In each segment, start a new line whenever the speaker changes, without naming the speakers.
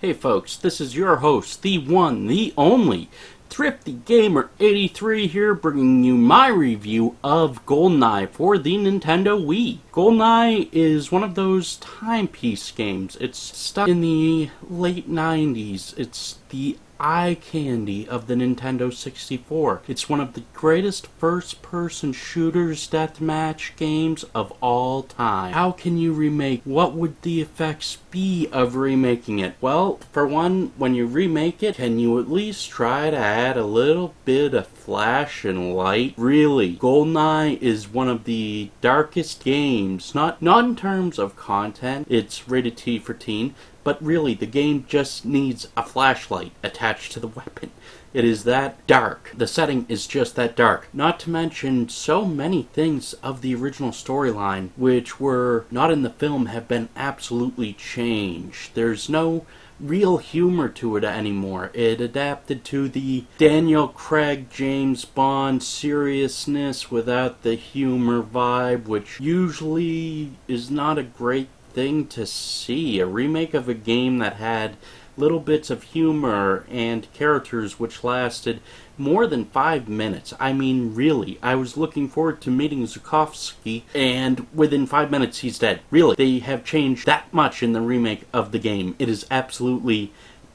Hey folks, this is your host, the one, the only, Thrifty Gamer 83 here, bringing you my review of GoldenEye for the Nintendo Wii. GoldenEye is one of those timepiece games. It's stuck in the late 90s. It's the eye candy of the Nintendo 64. It's one of the greatest first-person shooters deathmatch games of all time. How can you remake? What would the effects be of remaking it? Well, for one, when you remake it, can you at least try to add a little bit of flash and light? Really, GoldenEye is one of the darkest games, not in terms of content. It's rated T for teen, but really, the game just needs a flashlight attached to the weapon. It is that dark. The setting is just that dark. Not to mention, so many things of the original storyline, which were not in the film, have been absolutely changed. There's no real humor to it anymore. It adapted to the Daniel Craig, James Bond seriousness without the humor vibe, which usually is not a great thing to see. A remake of a game that had little bits of humor and characters which lasted more than 5 minutes. I mean, really, I was looking forward to meeting Zukovsky, and within 5 minutes he's dead. Really, they have changed that much in the remake of the game. It is absolutely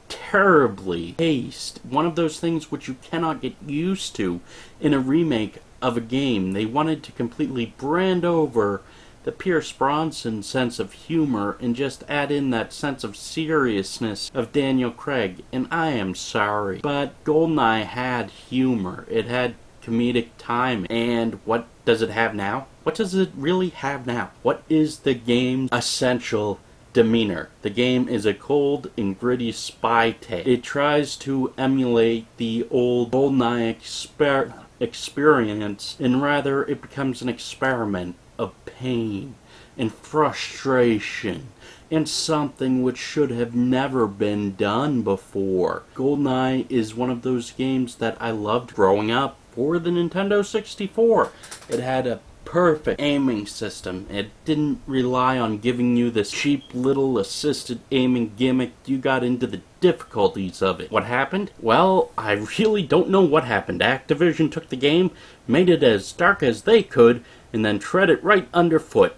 terribly paced. One of those things which you cannot get used to in a remake of a game. They wanted to completely brand over the Pierce Brosnan sense of humor and just add in that sense of seriousness of Daniel Craig, and I am sorry, but GoldenEye had humor. It had comedic timing, and what does it have now? What does it really have now? What is the game's essential demeanor? The game is a cold and gritty spy tale. It tries to emulate the old GoldenEye experience, and rather it becomes an experiment of pain and frustration and something which should have never been done before. GoldenEye is one of those games that I loved growing up for the Nintendo 64. It had a perfect aiming system. It didn't rely on giving you this cheap little assisted aiming gimmick. You got into the difficulties of it. What happened? Well, I really don't know what happened. Activision took the game, made it as dark as they could, and then tread it right underfoot,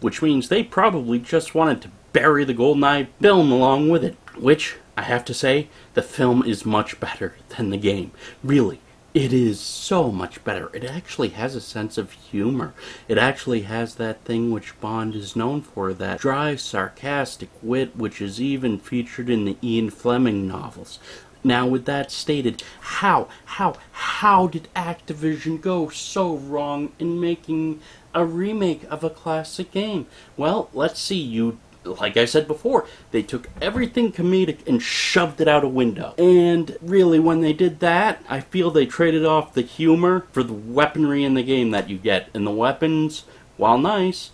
which means they probably just wanted to bury the GoldenEye film along with it, which, I have to say, the film is much better than the game. Really, it is so much better. It actually has a sense of humor. It actually has that thing which Bond is known for, that dry, sarcastic wit, which is even featured in the Ian Fleming novels. Now, with that stated, how did Activision go so wrong in making a remake of a classic game? Well, let's see. Like I said before, they took everything comedic and shoved it out a window. And really, when they did that, I feel they traded off the humor for the weaponry in the game that you get. And the weapons, while nice,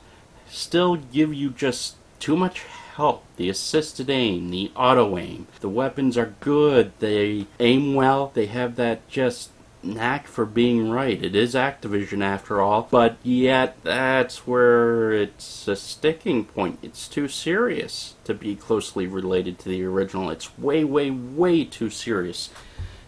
still give you just too much help. The assisted aim, the auto aim. The weapons are good. They aim well. They have that just knack for being right. It is Activision after all, but yet that's where it's a sticking point. It's too serious to be closely related to the original. It's way too serious.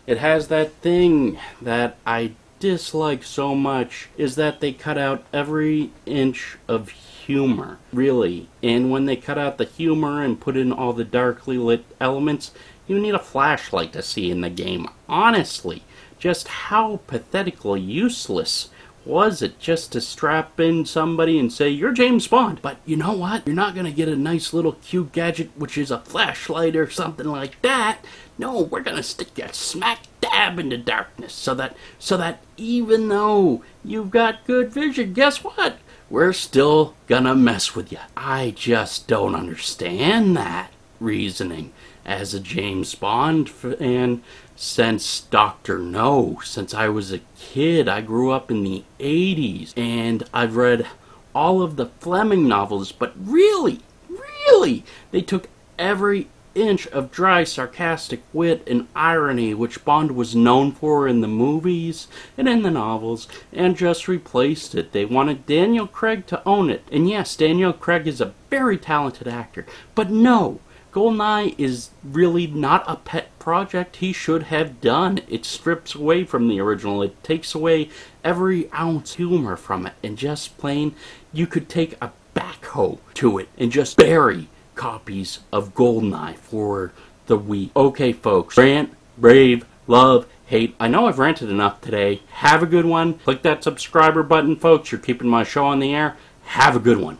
It has that thing that I dislike so much, is that they cut out every inch of humor, really. And when they cut out the humor and put in all the darkly lit elements, you need a flashlight to see in the game. Honestly, just how pathetically useless was it just to strap in somebody and say, you're James Bond? But you know what? You're not going to get a nice little cute gadget which is a flashlight or something like that. No, we're going to stick you smack dab into darkness so that even though you've got good vision, guess what? We're still gonna mess with you. I just don't understand that reasoning as a James Bond fan since Dr. No. Since I was a kid, I grew up in the 80s, and I've read all of the Fleming novels, but really, they took every inch of dry, sarcastic wit and irony which Bond was known for in the movies and in the novels, and just replaced it. They wanted Daniel Craig to own it. And yes, Daniel Craig is a very talented actor, but no, GoldenEye is really not a pet project he should have done. It strips away from the original. It takes away every ounce humor from it. And just plain, you could take a backhoe to it and just bury copies of GoldenEye for the Wii. Okay, folks. Rant, rave, love, hate. I know I've ranted enough today. Have a good one. Click that subscriber button, folks. You're keeping my show on the air. Have a good one.